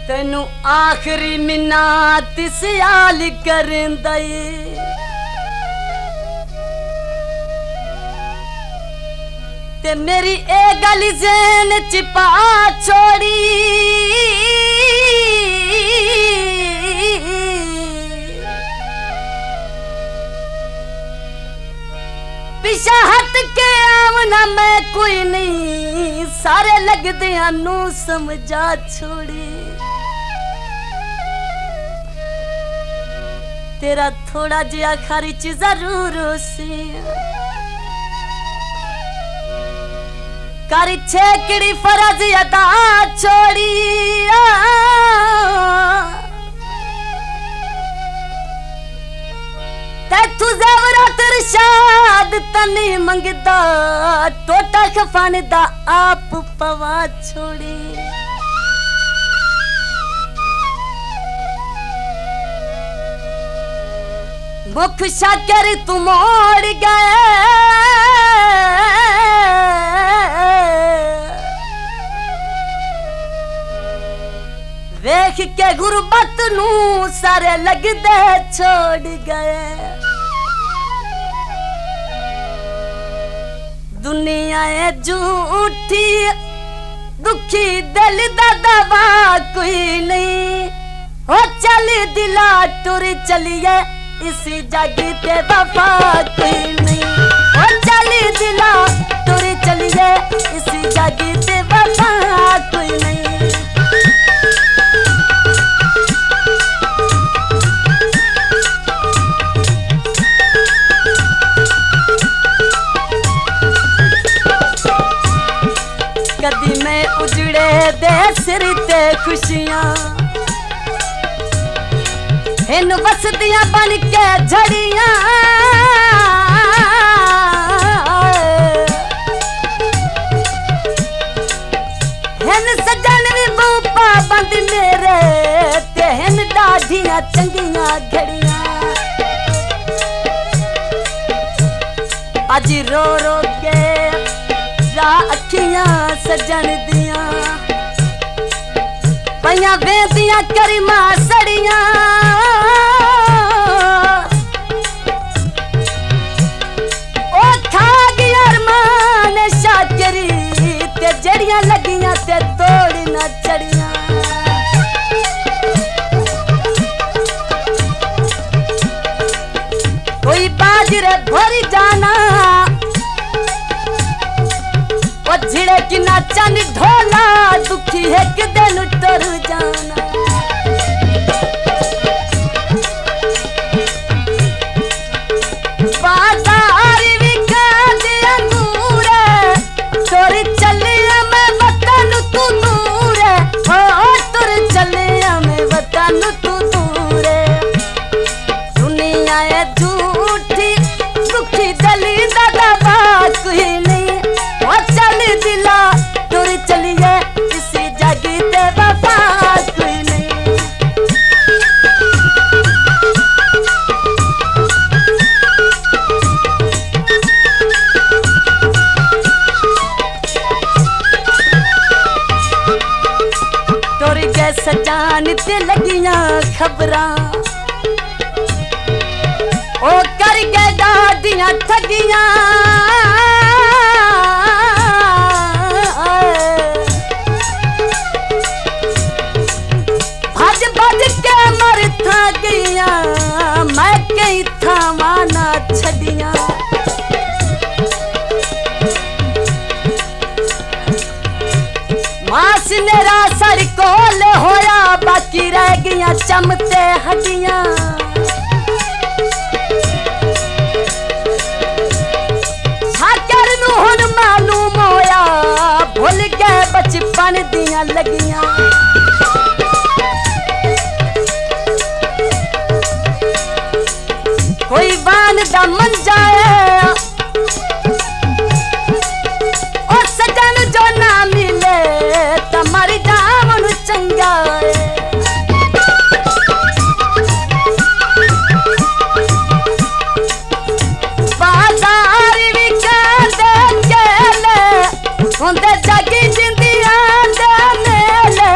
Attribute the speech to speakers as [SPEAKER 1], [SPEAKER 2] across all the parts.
[SPEAKER 1] तेनू आखरी मिन्नत सियाल करंदा ते मेरी ए गल जैन चिपा छोड़ी पिछा हट के आवना मैं कोई नहीं सारे लगदे नू समझा छोड़ी तेरा थोड़ा जिहा खर्च जरूर सी कर छेकड़ी फर्ज अदा छोड़ी तू ज़वरत इरशाद तनी मंगदा टोटा खफान दा आप पवा छोड़ी मुख शाकर तू मोड़ गए वेख के गुरबत नू सारे लगदे छोड़ गए दुनिया है झूठी दुखी दिल दा दवा कोई नहीं हो चल दिला टुर चलिए इसी जग ते वफा कोई नहीं हो चल दिला टुर चलिए इसी जग ते वफा कोई नहीं कदी मैं उजड़े दे सिर ते खुशियां इन वसदियां बन के झड़ियां इन सजन भी बूपा बंद मेरे ते इन डाढ़ियां चंगियां घड़ियां अज रो रो के अखियां सजन दियां पइयां वेंदियां करीमा सड़ियां ओ खा गया अरमान शाकरी ते जड़ियां लगियां ते तोड़ ना चढ़ियां कोई बाजरे भर जाना झिड़े की नाचन ढोला दुखी है कि दिन टुर जाना बाजार विका दे अंगूर टुर चलिया मैं वतन तू दूर हो टुर चलिया मैं वतन तू दूर दुनिया है झूठी दुखी दिल दा दवा कोई नहीं दिला टुर चलिए इसी जग ते वफा कोई नहीं टुर गए सजान ते लगियां खबरां ओ कर गए दादियां ठगियां मैं कई थावाना छड़ियां मास मेरा सर कोल होया बाकी रह गया चमते हड्डियां साकर नू हुन मालूम होया भुल गए बचपन दियां लगियां कोई वान दा मंजा और सजन जो ना मिले तमारी दामन चंगा बाजार भी दे केले होंदे जगी जिंदियां दे मेले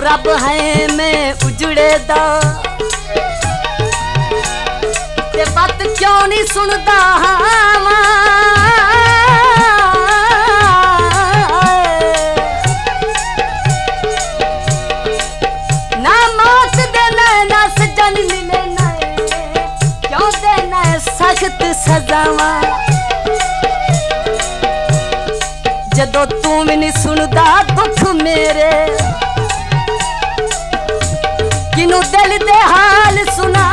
[SPEAKER 1] रब है मैं उजड़े दा ते बात क्यों नहीं सुनदा ना मौत देना ना सजन मिले ना क्यों देना सख्त सजावा जदों तू भी नहीं सुनदा दुख मेरे किनू दिल दे हाल सुना